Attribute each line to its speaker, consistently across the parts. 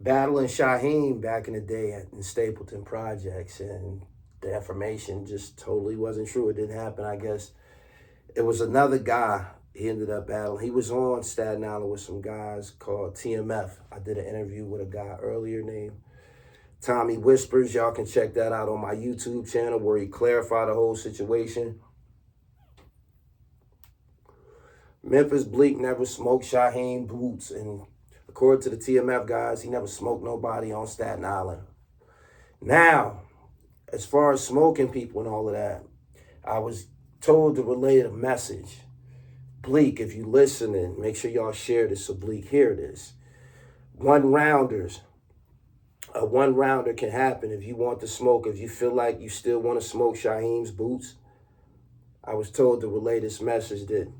Speaker 1: battling Shyheim back in the day in Stapleton Projects, and the information just totally wasn't true. It didn't happen. I guess it was another guy he ended up battling. He was on Staten Island with some guys called TMF. I did an interview with a guy earlier named Tommy Whispers. Y'all can check that out on my YouTube channel where he clarified the whole situation. Memphis Bleek never smoked Shyheim boots, and according to the TMF guys, he never smoked nobody on Staten Island. Now, as far as smoking people and all of that, I was told to relay a message. Bleek, if you listening, make sure y'all share this so Bleek hear this. One-rounders. A one-rounder can happen if you want to smoke. If you feel like you still want to smoke Shyheim's boots, I was told to relay this message that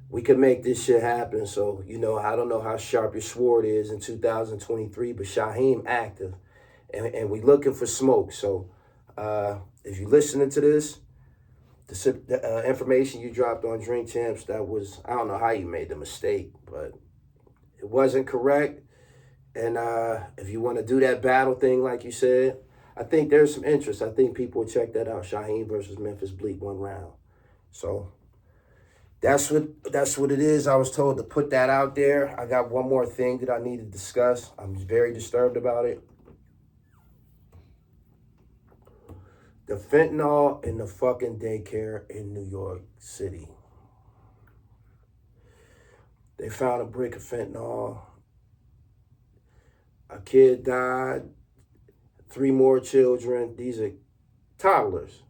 Speaker 1: we could make this shit happen. So, I don't know how sharp your sword is in 2023, but Shyheim active. And we looking for smoke. So if you're listening to this, the information you dropped on Drink Champs, that was, I don't know how you made the mistake, but it wasn't correct. And if you want to do that battle thing, like you said, I think there's some interest. I think people will check that out. Shyheim versus Memphis Bleek, 1 round. So that's what it is. I was told to put that out there. I got one more thing that I need to discuss. I'm very disturbed about it. The fentanyl in the fucking daycare in New York City. They found a brick of fentanyl. A kid died. 3 more children, these are toddlers,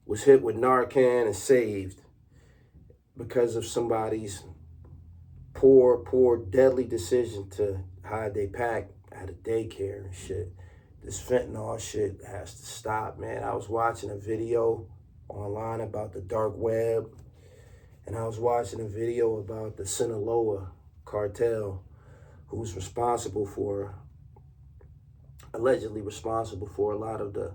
Speaker 1: was hit with Narcan and saved because of somebody's poor, deadly decision to hide their pack at a daycare and shit. This fentanyl shit has to stop, man. I was watching a video online about the dark web, and I was watching a video about the Sinaloa cartel, who's allegedly responsible for a lot of the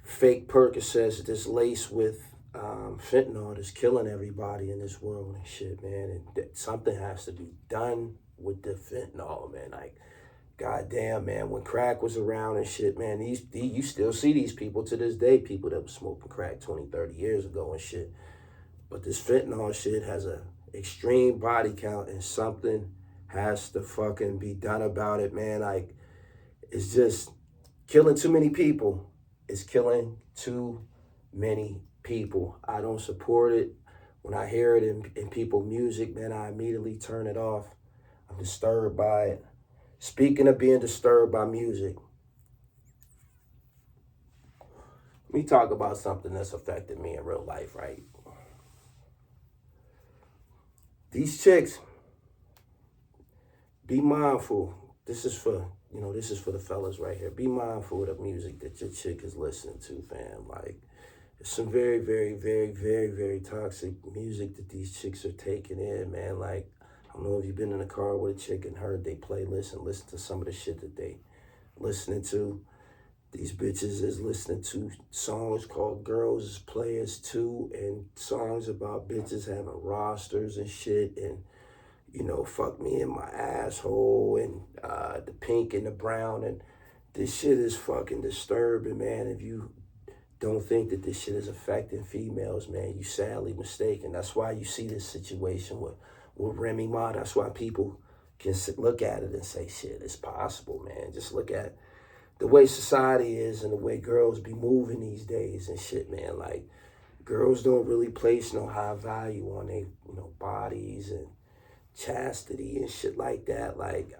Speaker 1: fake Percocets that's laced with fentanyl that's killing everybody in this world and shit, man. And something has to be done with the fentanyl, man. Like, goddamn, man, when crack was around and shit, man, you still see these people to this day, people that was smoking crack 20, 30 years ago and shit. But this fentanyl shit has a extreme body count, and something has to fucking be done about it, man. Like, it's just killing too many people. It's killing too many people. I don't support it. When I hear it in people's music, man, I immediately turn it off. I'm disturbed by it. Speaking of being disturbed by music, let me talk about something that's affected me in real life, right? These chicks, be mindful. This is for the fellas right here. Be mindful of the music that your chick is listening to, fam. Like, it's some very, very, very, very, very toxic music that these chicks are taking in, man. Like, I don't know if you've been in a car with a chick and heard they playlist and listen to some of the shit that they listening to. These bitches is listening to songs called Girls is Players Too, and songs about bitches having rosters and shit, and fuck me in my asshole, and the pink and the brown, and this shit is fucking disturbing, man. If you don't think that this shit is affecting females, man, you sadly mistaken. That's why you see this situation with Remy Ma. That's why people can look at it and say, shit, it's possible, man. Just look at the way society is and the way girls be moving these days and shit, man. Like, girls don't really place no high value on their, bodies and chastity and shit like that. Like,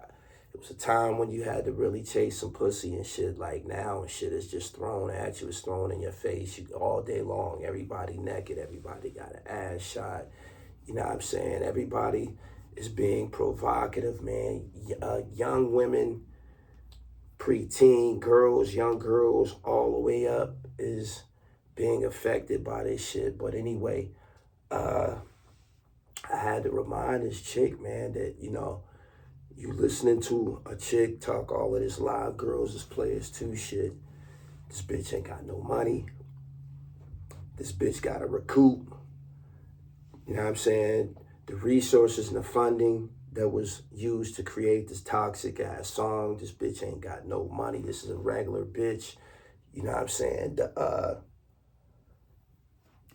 Speaker 1: it was a time when you had to really chase some pussy and shit. Like, now and shit is just thrown at you. It's thrown in your face all day long. Everybody naked. Everybody got an ass shot. You know what I'm saying? Everybody is being provocative, man. Young women, preteen girls, young girls, all the way up is being affected by this shit. But anyway, I had to remind this chick, man, that, you listening to a chick talk all of this live Girls is Players Too shit. This bitch ain't got no money. This bitch got to recoup. You know what I'm saying? The resources and the funding that was used to create this toxic ass song. This bitch ain't got no money. This is a regular bitch. You know what I'm saying? The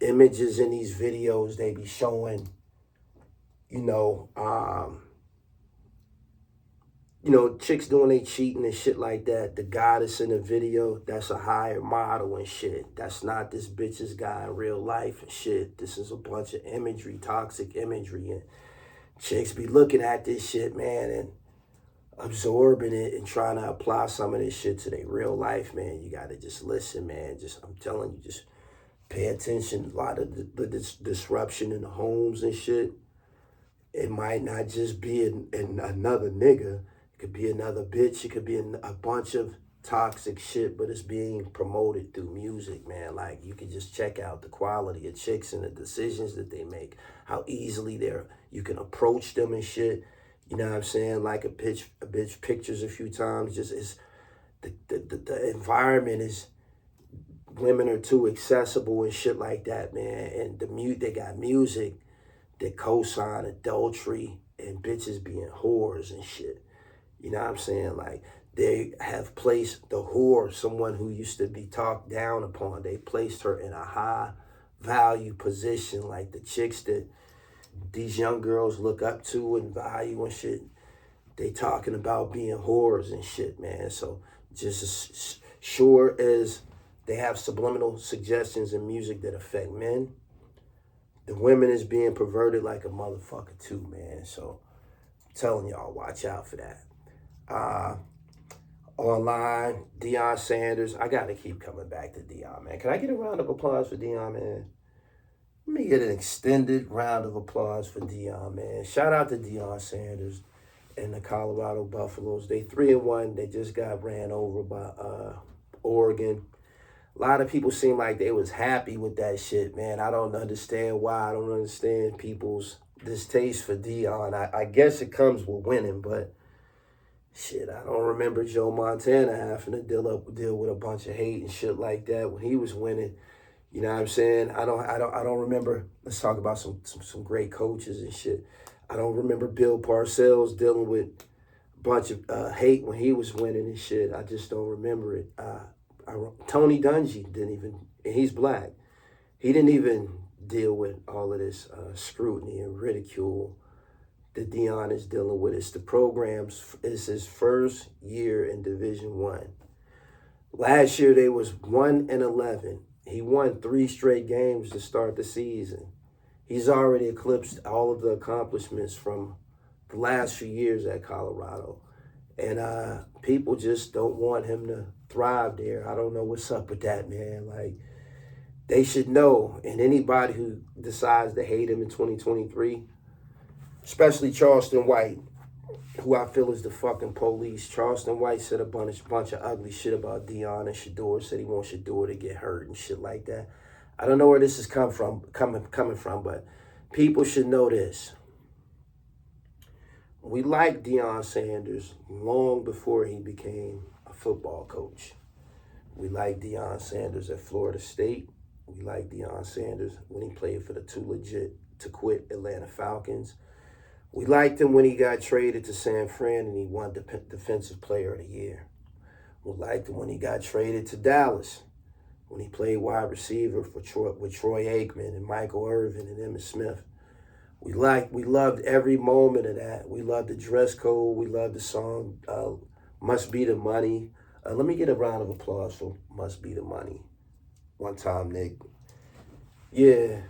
Speaker 1: images in these videos, they be showing, you know, chicks doing they cheating and shit like that. The guy that's in the video, that's a higher model and shit. That's not this bitch's guy in real life and shit. This is a bunch of imagery, toxic imagery, and chicks be looking at this shit, man, and absorbing it and trying to apply some of this shit to their real life, man. You gotta just listen, man. I'm telling you, just pay attention. A lot of the disruption in the homes and shit. It might not just be in another nigga. It could be another bitch. It could be a bunch of toxic shit, but it's being promoted through music, man. Like, you can just check out the quality of chicks and the decisions that they make, how easily you can approach them and shit. You know what I'm saying? Like a bitch pictures a few times. Just is the environment is, women are too accessible and shit like that, man. And they got music that co-sign adultery and bitches being whores and shit. You know what I'm saying? Like, they have placed the whore, someone who used to be talked down upon, they placed her in a high value position. Like, the chicks that these young girls look up to and value and shit, they talking about being whores and shit, man. So just as sure as they have subliminal suggestions in music that affect men, the women is being perverted like a motherfucker too, man. So I'm telling y'all, watch out for that. Online, Deion Sanders. I got to keep coming back to Deion, man. Can I get a round of applause for Deion, man? Let me get an extended round of applause for Deion, man. Shout out to Deion Sanders and the Colorado Buffaloes. They 3-1. They just got ran over by Oregon. A lot of people seem like they was happy with that shit, man. I don't understand why. I don't understand people's distaste for Deion. I guess it comes with winning, but shit, I don't remember Joe Montana having to deal with a bunch of hate and shit like that when he was winning. You know what I'm saying? I don't remember. Let's talk about some great coaches and shit. I don't remember Bill Parcells dealing with a bunch of hate when he was winning and shit. I just don't remember it. Tony Dungy didn't even, and he's black, he didn't even deal with all of this scrutiny and ridicule that Deion is dealing with. It's his first year in Division I. Last year they was 1-11. He won 3 straight games to start the season. He's already eclipsed all of the accomplishments from the last few years at Colorado. And people just don't want him to thrive there. I don't know what's up with that, man. Like, they should know. And anybody who decides to hate him in 2023, especially Charleston White, who I feel is the fucking police. Charleston White said a bunch of ugly shit about Deion, and Shador said he wants Shador to get hurt and shit like that. I don't know where this is coming from, but people should know this. We liked Deion Sanders long before he became a football coach. We liked Deion Sanders at Florida State. We liked Deion Sanders when he played for the too legit to quit Atlanta Falcons. We liked him when he got traded to San Fran and he won the Defensive Player of the Year. We liked him when he got traded to Dallas, when he played wide receiver with Troy Aikman and Michael Irvin and Emmitt Smith. We loved every moment of that. We loved the dress code. We loved the song, Must Be the Money. Let me get a round of applause for Must Be the Money. One time, Nick. Yeah.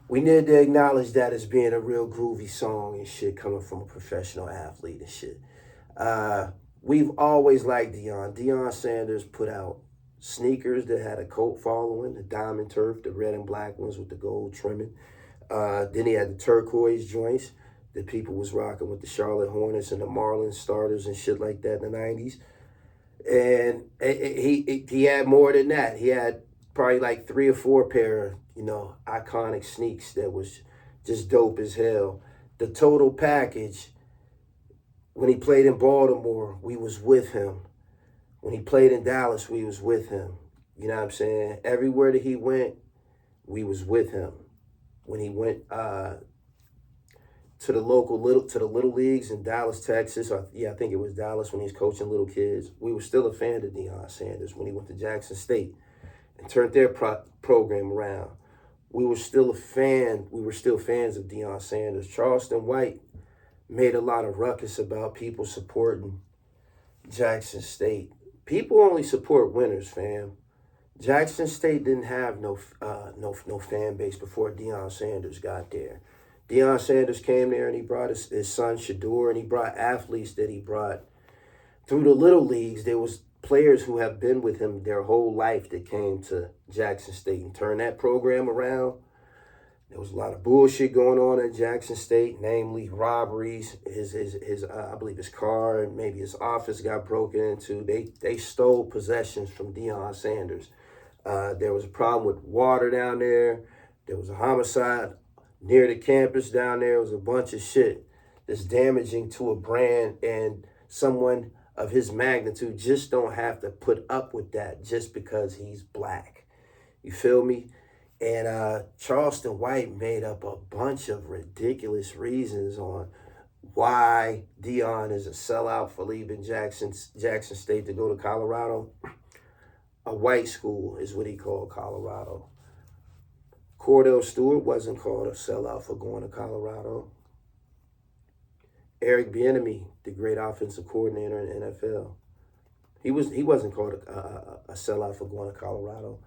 Speaker 1: We need to acknowledge that as being a real groovy song and shit coming from a professional athlete and shit. We've always liked Deion. Deion Sanders put out sneakers that had a cult following, the diamond turf, the red and black ones with the gold trimming. Then he had the turquoise joints that people was rocking with the Charlotte Hornets and the Marlins starters and shit like that in the 90s. And he had more than that. He had probably like 3 or 4 pair of, iconic sneaks that was just dope as hell. The total package, when he played in Baltimore, we was with him. When he played in Dallas, we was with him. You know what I'm saying? Everywhere that he went, we was with him. When he went to the little leagues in Dallas, Texas. I think it was Dallas when he was coaching little kids. We were still a fan of Deion Sanders when he went to Jackson State and turned their program around. We were still a fan. We were still fans of Deion Sanders. Charleston White made a lot of ruckus about people supporting Jackson State. People only support winners, fam. Jackson State didn't have no fan base before Deion Sanders got there. Deion Sanders came there and he brought his son Shador, and he brought athletes that he brought through the little leagues. There was players who have been with him their whole life that came to Jackson State and turned that program around. There was a lot of bullshit going on at Jackson State, namely robberies. I believe his car and maybe his office got broken into. They stole possessions from Deion Sanders. There was a problem with water down there. There was a homicide near the campus down there. It was a bunch of shit that's damaging to a brand, and someone of his magnitude just don't have to put up with that just because he's black. You feel me? And Charleston White made up a bunch of ridiculous reasons on why Deion is a sellout for leaving Jackson State to go to Colorado. A white school is what he called Colorado. Cordell Stewart wasn't called a sellout for going to Colorado. Eric Bieniemy, the great offensive coordinator in the NFL, he wasn't called a sellout for going to Colorado.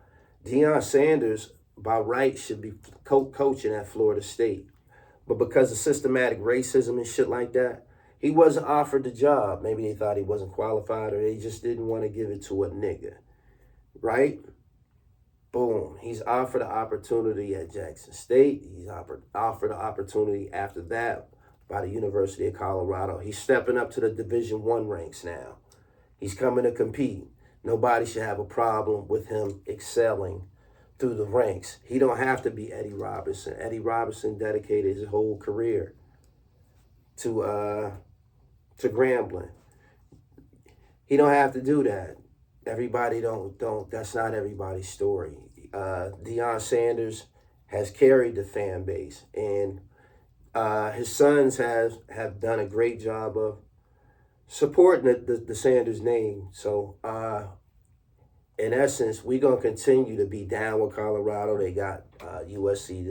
Speaker 1: Deion Sanders, by right, should be coaching at Florida State. But because of systematic racism and shit like that, he wasn't offered the job. Maybe they thought he wasn't qualified, or they just didn't want to give it to a nigga. Right? Boom. He's offered an opportunity at Jackson State. He's offered an opportunity after that by the University of Colorado. He's stepping up to the Division I ranks now. He's coming to compete. Nobody should have a problem with him excelling through the ranks. He don't have to be Eddie Robinson. Eddie Robinson dedicated his whole career to Grambling. He don't have to do that. Everybody don't. That's not everybody's story. Deion Sanders has carried the fan base, and his sons have done a great job of supporting the Sanders name. So in essence, we're gonna continue to be down with Colorado. They got USC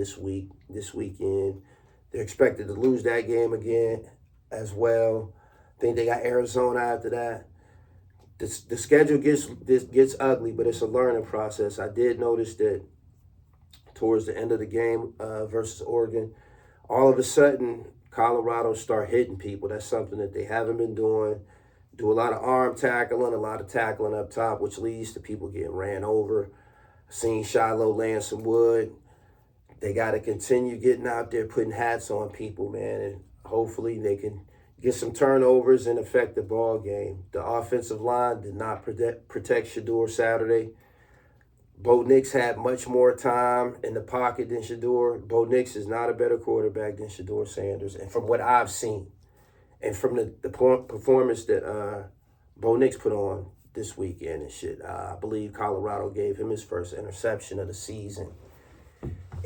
Speaker 1: this weekend. They're expected to lose that game again as well. I think they got Arizona after that. The schedule gets ugly, but it's a learning process. I did notice that towards the end of the game versus Oregon, all of a sudden, Colorado start hitting people. That's something that they haven't been doing. Do a lot of arm tackling, a lot of tackling up top, which leads to people getting ran over. Seen Shiloh land some wood. They got to continue getting out there, putting hats on people, man, and hopefully they can get some turnovers and affect the ball game. The offensive line did not protect Shador Saturday. Bo Nix had much more time in the pocket than Shador. Bo Nix is not a better quarterback than Shador Sanders. And from what I've seen, and from the performance that Bo Nix put on this weekend and shit, I believe Colorado gave him his first interception of the season.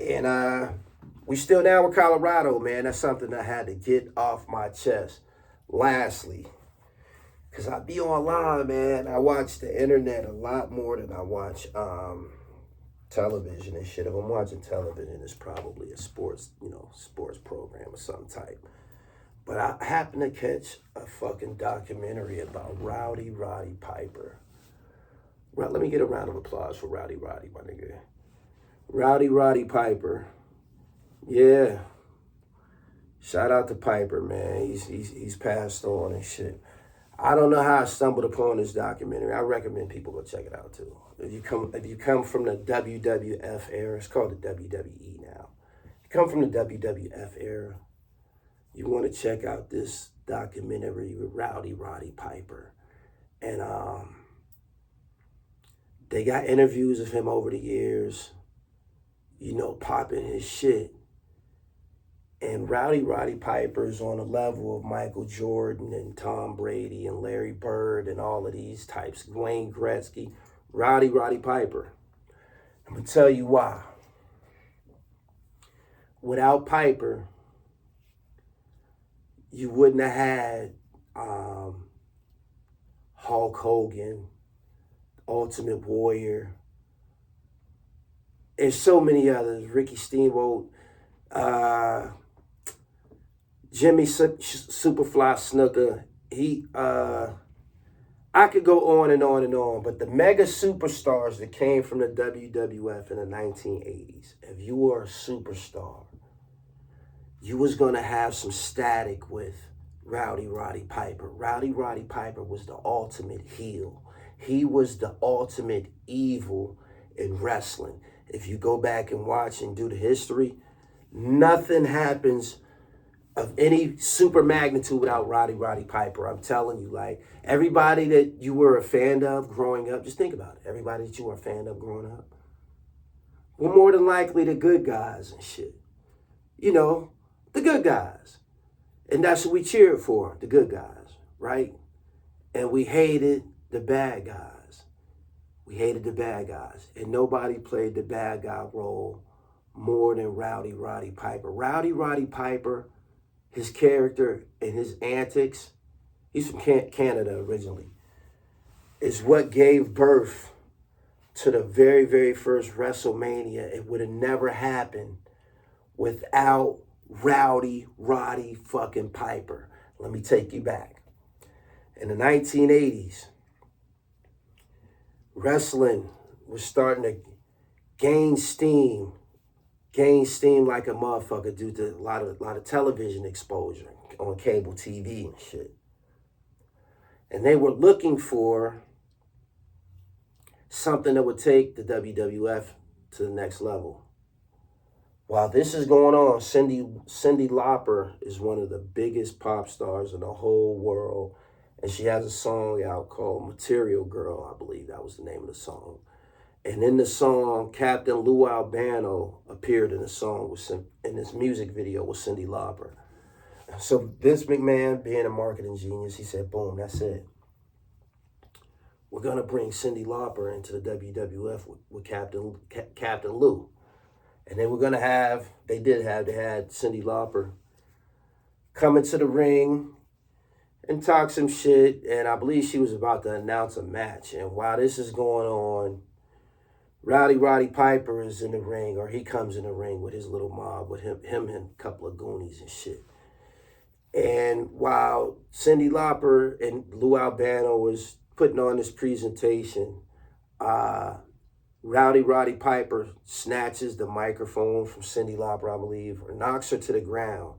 Speaker 1: And we still down with Colorado, man. That's something I had to get off my chest. Lastly, because I be online, man, I watch the internet a lot more than I watch television and shit. If I'm watching television, it's probably a sports program of some type. But I happened to catch a fucking documentary about Rowdy Roddy Piper. Let me get a round of applause for Rowdy Roddy, my nigga. Rowdy Roddy Piper. Yeah. Shout out to Piper, man. He's passed on and shit. I don't know how I stumbled upon this documentary. I recommend people go check it out too. If you come from the WWF era, it's called the WWE now. If you come from the WWF era, you want to check out this documentary with Rowdy Roddy Piper. And they got interviews of him over the years, popping his shit. And Rowdy Roddy Piper is on a level of Michael Jordan and Tom Brady and Larry Bird and all of these types, Wayne Gretzky. Rowdy Roddy Piper. I'm going to tell you why. Without Piper, you wouldn't have had Hulk Hogan, Ultimate Warrior, and so many others. Ricky Steamboat, uh, Jimmy Superfly Snuka. I could go on and on and on, but the mega superstars that came from the WWF in the 1980s, if you were a superstar, you was going to have some static with Roddy Piper. Roddy Piper was the ultimate heel. He was the ultimate evil in wrestling. If you go back and watch and do the history, nothing happens of any super magnitude without Roddy Piper. I'm telling you, like, everybody that you were a fan of growing up, just think about it. Everybody that you were a fan of growing up were more than likely the good guys and shit. You know, the good guys. And that's what we cheered for, the good guys, right? And we hated the bad guys. We hated the bad guys. And nobody played the bad guy role more than Roddy Piper. Roddy Piper, his character and his antics, he's from Canada originally, is what gave birth to the very, very first WrestleMania. It would have never happened without Roddy fucking Piper. Let me take you back. In the 1980s, wrestling was starting to gain steam like a motherfucker due to a lot of television exposure on cable TV and shit. And they were looking for something that would take the WWF to the next level. While this is going on, Cyndi Lauper is one of the biggest pop stars in the whole world. And she has a song out called Material Girl, I believe that was the name of the song. And in the song, Captain Lou Albano appeared in the song in this music video with Cyndi Lauper. So Vince McMahon, being a marketing genius, he said, boom, that's it. We're going to bring Cyndi Lauper into the WWF with Captain Lou. And then we're going to they had Cyndi Lauper come into the ring and talk some shit. And I believe she was about to announce a match. And while this is going on, Roddy Piper is in the ring, or he comes in the ring with his little mob, with him and a couple of goonies and shit. And while Cyndi Lauper and Lou Albano was putting on this presentation, Roddy Piper snatches the microphone from Cyndi Lauper, I believe, or knocks her to the ground.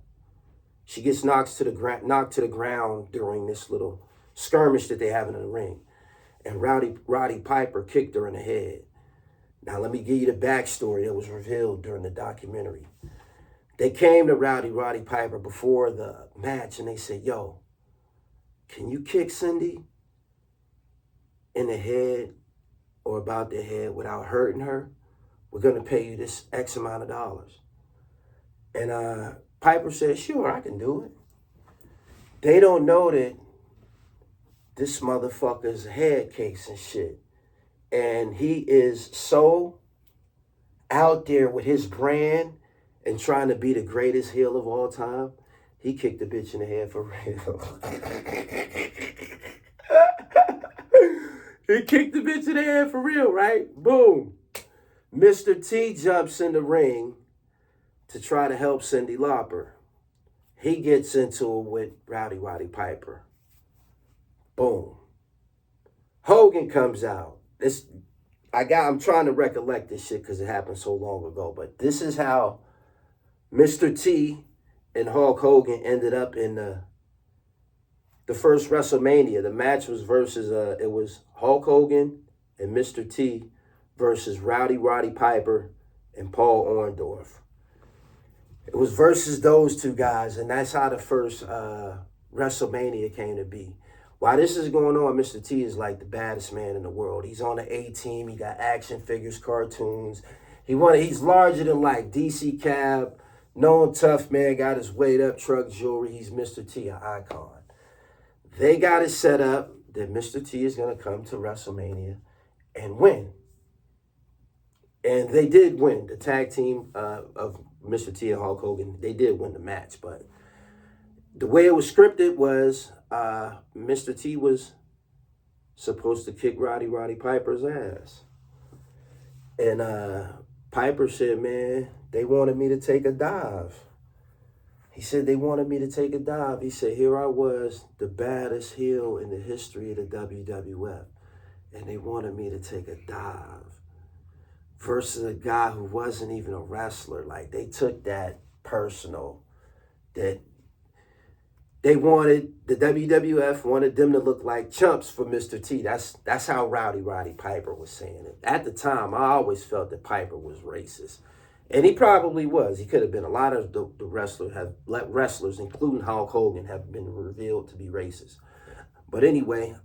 Speaker 1: She gets knocked to the ground during this little skirmish that they have in the ring. And Roddy Piper kicked her in the head. Now, let me give you the backstory that was revealed during the documentary. They came to Roddy Piper before the match and they said, yo, can you kick Cyndi in the head or about the head without hurting her? We're going to pay you this X amount of dollars. And Piper said, sure, I can do it. They don't know that this motherfucker's head case and shit. And he is so out there with his brand and trying to be the greatest heel of all time, he kicked the bitch in the head for real. He kicked the bitch in the head for real, right? Boom. Mr. T jumps in the ring to try to help Cyndi Lauper. He gets into it with Roddy Piper. Boom. Hogan comes out. I'm trying to recollect this shit because it happened so long ago, but this is how Mr. T and Hulk Hogan ended up in the first WrestleMania. The match was it was Hulk Hogan and Mr. T versus Roddy Piper and Paul Orndorff. It was versus those two guys, and that's how the first WrestleMania came to be. While this is going on, Mr. T is like the baddest man in the world. He's on the A-team. He got action figures, cartoons. He's larger than like DC Cab, known tough man, got his weight up, truck jewelry. He's Mr. T, an icon. They got it set up that Mr. T is going to come to WrestleMania and win. And they did win. The tag team of Mr. T and Hulk Hogan, they did win the match. But the way it was scripted was Mr. T was supposed to kick Roddy Piper's ass. And Piper said, man, they wanted me to take a dive. He said they wanted me to take a dive. He said, here I was, the baddest heel in the history of the WWF. And they wanted me to take a dive versus a guy who wasn't even a wrestler. Like, they took that personal. That they wanted, the WWF wanted them to look like chumps for Mr. T. That's how Roddy Piper was saying it. At the time, I always felt that Piper was racist. And he probably was. He could have been. A lot of the wrestlers, including Hulk Hogan, have been revealed to be racist. But anyway,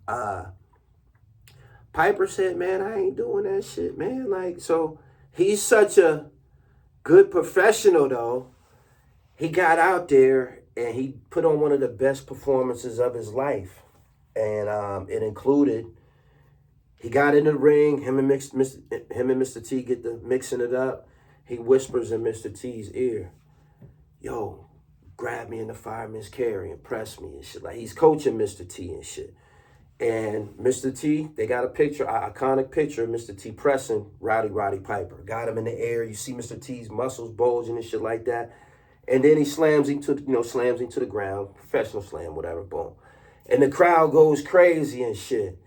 Speaker 1: Piper said, man, I ain't doing that shit, man. Like, so he's such a good professional, though. He got out there and he put on one of the best performances of his life. And it included, he got in the ring, him and Mr. T get to mixing it up. He whispers in Mr. T's ear, yo, grab me in the fireman's carry and press me and shit. Like, he's coaching Mr. T and shit. And Mr. T, they got a picture, an iconic picture of Mr. T pressing Roddy Piper. Got him in the air. You see Mr. T's muscles bulging and shit like that. And then he slams him to the ground, professional slam, whatever, boom. And the crowd goes crazy and shit.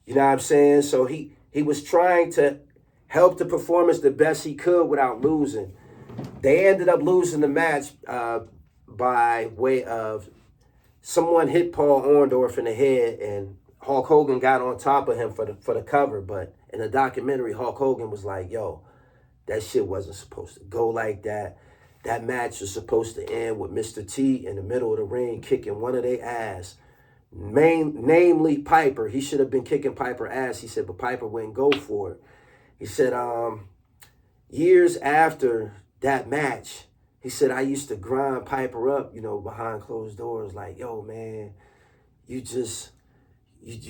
Speaker 1: You know what I'm saying? So he was trying to help the performance the best he could without losing. They ended up losing the match by way of someone hit Paul Orndorff in the head, and Hulk Hogan got on top of him for the cover. But in the documentary, Hulk Hogan was like, yo, that shit wasn't supposed to go like that. That match was supposed to end with Mr. T in the middle of the ring kicking one of their ass. Namely Piper. He should have been kicking Piper ass, he said, but Piper wouldn't go for it. He said, years after that match, he said, I used to grind Piper up, behind closed doors, like, yo, man, you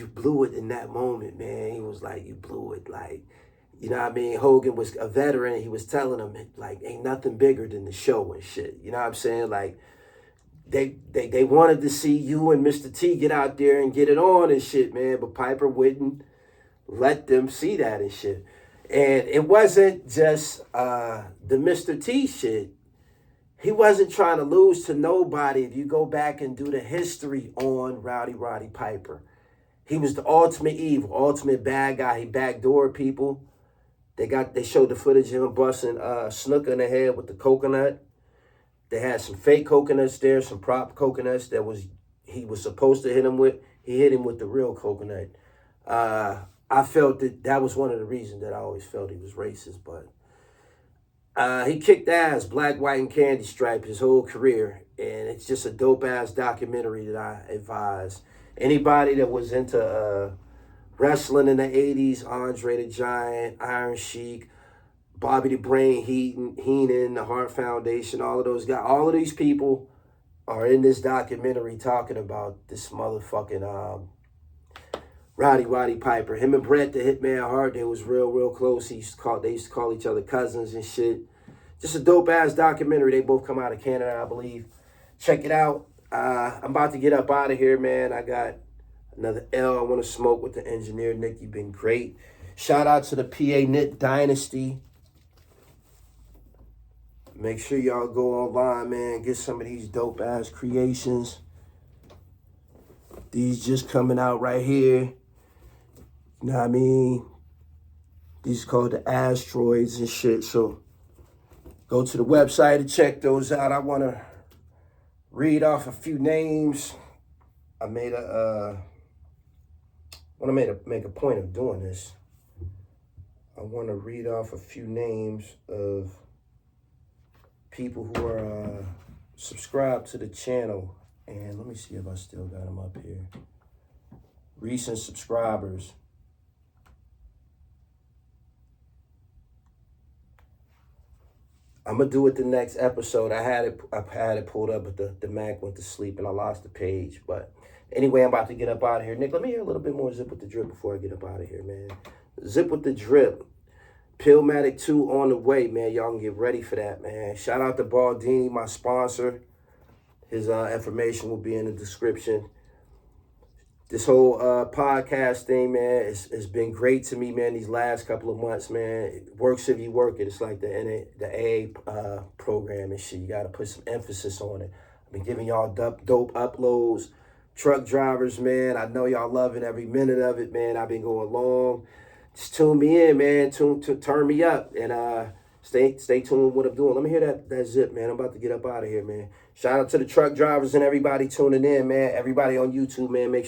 Speaker 1: blew it in that moment, man. He was like, you blew it, like, you know what I mean? Hogan was a veteran. He was telling him, like, ain't nothing bigger than the show and shit. You know what I'm saying? Like, they wanted to see you and Mr. T get out there and get it on and shit, man, but Piper wouldn't let them see that and shit. And it wasn't just the Mr. T shit. He wasn't trying to lose to nobody. If you go back and do the history on Roddy Piper, he was the ultimate evil, ultimate bad guy. He backdoored people. They showed the footage of him busting Snooker in the head with the coconut. They had some fake coconuts there, some prop coconuts he was supposed to hit him with. He hit him with the real coconut. I felt that was one of the reasons that I always felt he was racist, but he kicked ass, black, white, and candy stripe his whole career, and it's just a dope-ass documentary that I advise. Anybody that was into wrestling in the 80s, Andre the Giant, Iron Sheik, Bobby the Brain Heenan, the Hart Foundation, all of those guys, all of these people are in this documentary talking about this motherfucking Roddy Piper. Him and Bret the Hitman Hart, they was real close. They used to call each other cousins and shit. Just a dope ass documentary. They both come out of Canada, I believe. Check it out. I'm about to get up out of here, man. I got another L I want to smoke with the engineer, Nick. You've been great. Shout out to the PA Knit Dynasty. Make sure y'all go online, man. Get some of these dope ass creations. These just coming out right here. You know what I mean? These are called the asteroids and shit. So go to the website and check those out. I want to read off a few names. I want to make a point of doing this. I want to read off a few names of people who are subscribed to the channel. And let me see if I still got them up here. Recent subscribers. I'm gonna do it the next episode. I had it pulled up, but the Mac went to sleep and I lost the page. But anyway, I'm about to get up out of here. Nick, let me hear a little bit more Zip with the Drip before I get up out of here, man. Zip with the Drip. Pillmatic 2 on the way, man. Y'all can get ready for that, man. Shout out to Baldini, my sponsor. His information will be in the description. This whole podcast thing, man, it's been great to me, man, these last couple of months, man. It works if you work it. It's like the A program and shit. You got to put some emphasis on it. I've been giving y'all dope uploads. Truck drivers, man, I know y'all loving every minute of it, man. I've been going long. Just tune me in, man. Turn me up. And stay tuned with what I'm doing. Let me hear that zip, man. I'm about to get up out of here, man. Shout out to the truck drivers and everybody tuning in, man. Everybody on YouTube, man. Make